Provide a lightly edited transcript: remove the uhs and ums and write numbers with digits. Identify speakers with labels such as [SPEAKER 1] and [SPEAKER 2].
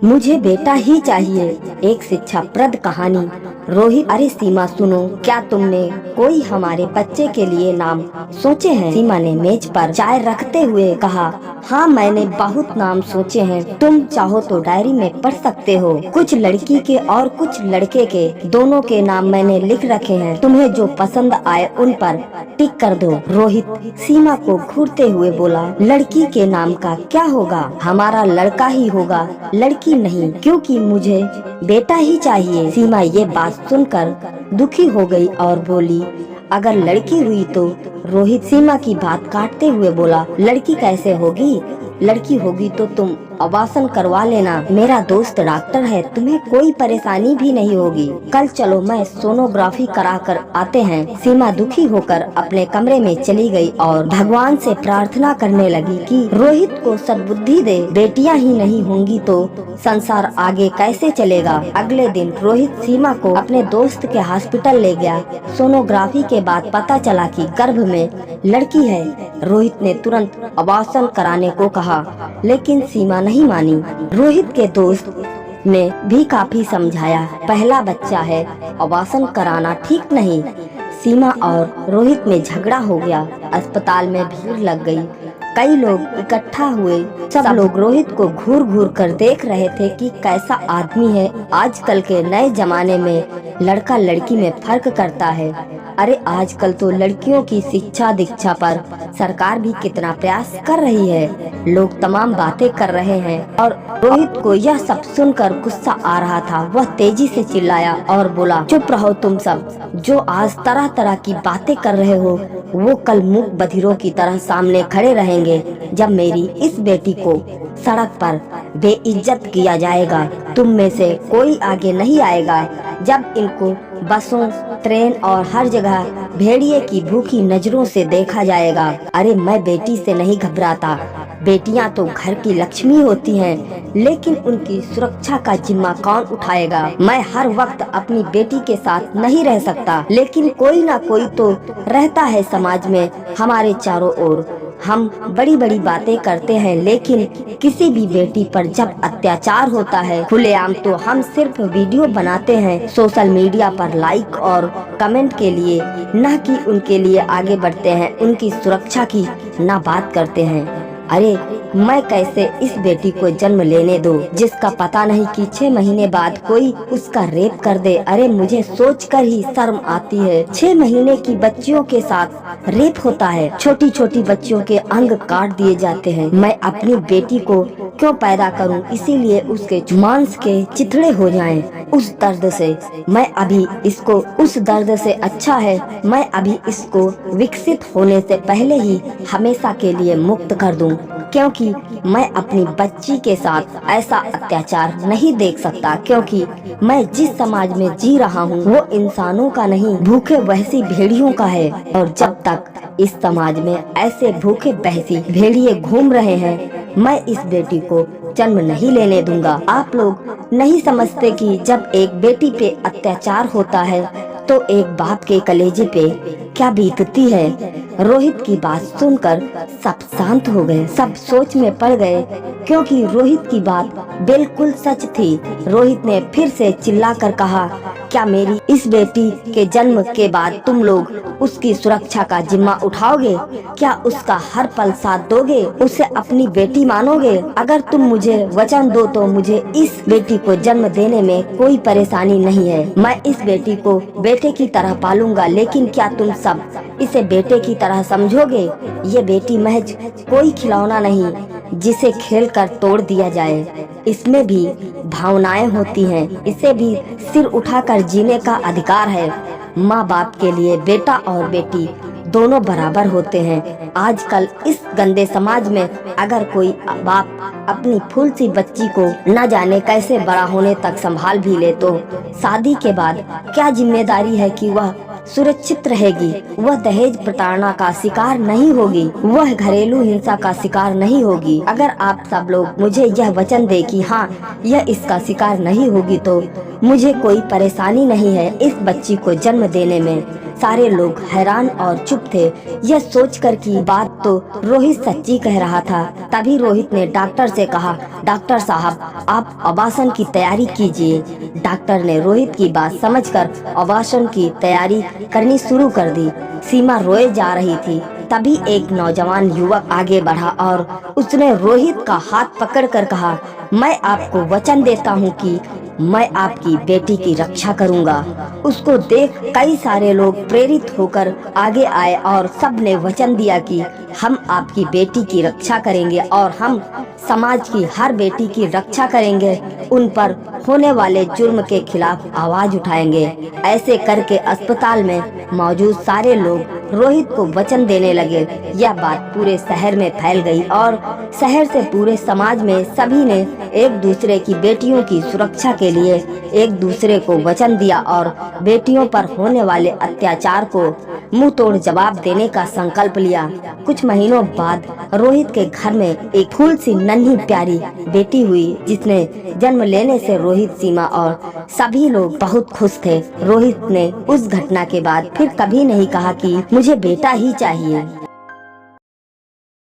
[SPEAKER 1] मुझे बेटा ही चाहिए। एक शिक्षाप्रद कहानी। रोहित, अरे सीमा सुनो, क्या तुमने कोई हमारे बच्चे के लिए नाम सोचे हैं? सीमा ने मेज पर चाय रखते हुए कहा, हाँ मैंने बहुत नाम सोचे हैं, तुम चाहो तो डायरी में पढ़ सकते हो। कुछ लड़की के और कुछ लड़के के, दोनों के नाम मैंने लिख रखे हैं, तुम्हें जो पसंद आए उन पर टिक कर दो। रोहित सीमा को घूरते हुए बोला, लड़की के नाम का क्या होगा? हमारा लड़का ही होगा, लड़की नहीं, क्योंकि मुझे बेटा ही चाहिए। सीमा ये बात सुनकर दुखी हो गई और बोली, अगर लड़की हुई तो? रोहित सीमा की बात काटते हुए बोला, लड़की कैसे होगी? लड़की होगी तो तुम अबासन करवा लेना, मेरा दोस्त डॉक्टर है, तुम्हें कोई परेशानी भी नहीं होगी। कल चलो, मैं सोनोग्राफी करा कर आते हैं। सीमा दुखी होकर अपने कमरे में चली गई और भगवान से प्रार्थना करने लगी कि रोहित को सद्बुद्धि दे, बेटियां ही नहीं होंगी तो संसार आगे कैसे चलेगा। अगले दिन रोहित सीमा को अपने दोस्त के हॉस्पिटल ले गया। सोनोग्राफी के बाद पता चला कि गर्भ में लड़की है। रोहित ने तुरंत अबासन कराने को कहा, लेकिन सीमा नहीं मानी। रोहित के दोस्त ने भी काफी समझाया, पहला बच्चा है, अबासन कराना ठीक नहीं। सीमा और रोहित में झगड़ा हो गया। अस्पताल में भीड़ लग गई, कई लोग इकट्ठा हुए। सब लोग रोहित को घूर घूर कर देख रहे थे कि कैसा आदमी है। आजकल के नए जमाने में लड़का लड़की में फर्क करता है। अरे आजकल तो लड़कियों की शिक्षा दीक्षा पर सरकार भी कितना प्रयास कर रही है। लोग तमाम बातें कर रहे हैं और रोहित को यह सब सुनकर गुस्सा आ रहा था। वह तेजी से चिल्लाया और बोला, चुप रहो तुम सब, जो आज तरह तरह की बातें कर रहे हो वो कल मूक बधिरों की तरह सामने खड़े रहेंगे जब मेरी इस बेटी को सड़क पर बेइज्जत किया जाएगा। तुम में से कोई आगे नहीं आएगा जब इनको बसों, ट्रेन और हर जगह भेड़िए की भूखी नजरों से देखा जाएगा। अरे मैं बेटी से नहीं घबराता, बेटियां तो घर की लक्ष्मी होती हैं, लेकिन उनकी सुरक्षा का जिम्मा कौन उठाएगा? मैं हर वक्त अपनी बेटी के साथ नहीं रह सकता, लेकिन कोई ना कोई तो रहता है समाज में हमारे चारों ओर। हम बड़ी बड़ी बातें करते हैं, लेकिन किसी भी बेटी पर जब अत्याचार होता है खुलेआम, तो हम सिर्फ वीडियो बनाते हैं सोशल मीडिया पर लाइक और कमेंट के लिए, न कि उनके लिए आगे बढ़ते हैं, उनकी सुरक्षा की ना बात करते हैं। अरे मैं कैसे इस बेटी को जन्म लेने दूं, जिसका पता नहीं कि 6 महीने बाद कोई उसका रेप कर दे। अरे मुझे सोचकर ही शर्म आती है। 6 महीने की बच्चियों के साथ रेप होता है, छोटी छोटी बच्चियों के अंग काट दिए जाते हैं। मैं अपनी बेटी को क्यों पैदा करूं? इसीलिए उसके मांस के चिथड़े हो जाएं। उस दर्द से मैं अभी इसको, उस दर्द से अच्छा है मैं अभी इसको विकसित होने से पहले ही हमेशा के लिए मुक्त कर दूं, क्योंकि मैं अपनी बच्ची के साथ ऐसा अत्याचार नहीं देख सकता। क्योंकि मैं जिस समाज में जी रहा हूँ वो इंसानों का नहीं, भूखे बहसी भेड़ियों का है। और जब तक इस समाज में ऐसे भूखे बहसी भेड़िए घूम रहे हैं, मैं इस बेटी को जन्म नहीं लेने दूंगा। आप लोग नहीं समझते कि जब एक बेटी पे अत्याचार होता है तो एक बाप के कलेजे पे क्या बीतती है। रोहित की बात सुनकर सब शांत हो गए, सब सोच में पड़ गए, क्योंकि रोहित की बात बिल्कुल सच थी। रोहित ने फिर से चिल्लाकर कहा, क्या मेरी इस बेटी के जन्म के बाद तुम लोग उसकी सुरक्षा का जिम्मा उठाओगे? क्या उसका हर पल साथ दोगे? उसे अपनी बेटी मानोगे? अगर तुम मुझे वचन दो तो मुझे इस बेटी को जन्म देने में कोई परेशानी नहीं है। मैं इस बेटी को बेटे की तरह पालूंगा, लेकिन क्या तुम सब इसे बेटे की तरह समझोगे? ये बेटी महज कोई खिलौना नहीं जिसे खेल कर तोड़ दिया जाए। इसमें भी भावनाएं होती हैं, इसे भी सिर उठाकर जीने का अधिकार है। माँ बाप के लिए बेटा और बेटी दोनों बराबर होते हैं। आजकल इस गंदे समाज में अगर कोई बाप अपनी फूल सी बच्ची को न जाने कैसे बड़ा होने तक संभाल भी ले, तो शादी के बाद क्या जिम्मेदारी है कि वह सुरक्षित रहेगी, वह दहेज प्रताड़ना का शिकार नहीं होगी, वह घरेलू हिंसा का शिकार नहीं होगी। अगर आप सब लोग मुझे यह वचन दे कि हाँ यह इसका शिकार नहीं होगी, तो मुझे कोई परेशानी नहीं है इस बच्ची को जन्म देने में। सारे लोग हैरान और चुप थे, यह सोचकर कि बात तो रोहित सच्ची कह रहा था। तभी रोहित ने डॉक्टर से कहा, डॉक्टर साहब आप अबासन की तैयारी कीजिए। डॉक्टर ने रोहित की बात समझकर अबासन की तैयारी करनी शुरू कर दी। सीमा रोए जा रही थी। तभी एक नौजवान युवक आगे बढ़ा और उसने रोहित का हाथ पकड़कर कहा, मैं आपको वचन देता हूँ कि मैं आपकी बेटी की रक्षा करूंगा। उसको देख कई सारे लोग प्रेरित होकर आगे आए और सब ने वचन दिया कि हम आपकी बेटी की रक्षा करेंगे और हम समाज की हर बेटी की रक्षा करेंगे, उन पर होने वाले जुर्म के खिलाफ आवाज उठाएंगे। ऐसे करके अस्पताल में मौजूद सारे लोग रोहित को वचन देने लगे। यह बात पूरे शहर में फैल गई और शहर से पूरे समाज में सभी ने एक दूसरे की बेटियों की सुरक्षा के लिए एक दूसरे को वचन दिया और बेटियों पर होने वाले अत्याचार को मुंह तोड़ जवाब देने का संकल्प लिया। कुछ महीनों बाद रोहित के घर में एक फूल सी नन्ही प्यारी बेटी हुई, जिसने जन्म लेने से रोहित, सीमा और सभी लोग बहुत खुश थे। रोहित ने उस घटना के बाद फिर कभी नहीं कहा कि मुझे बेटा ही चाहिए।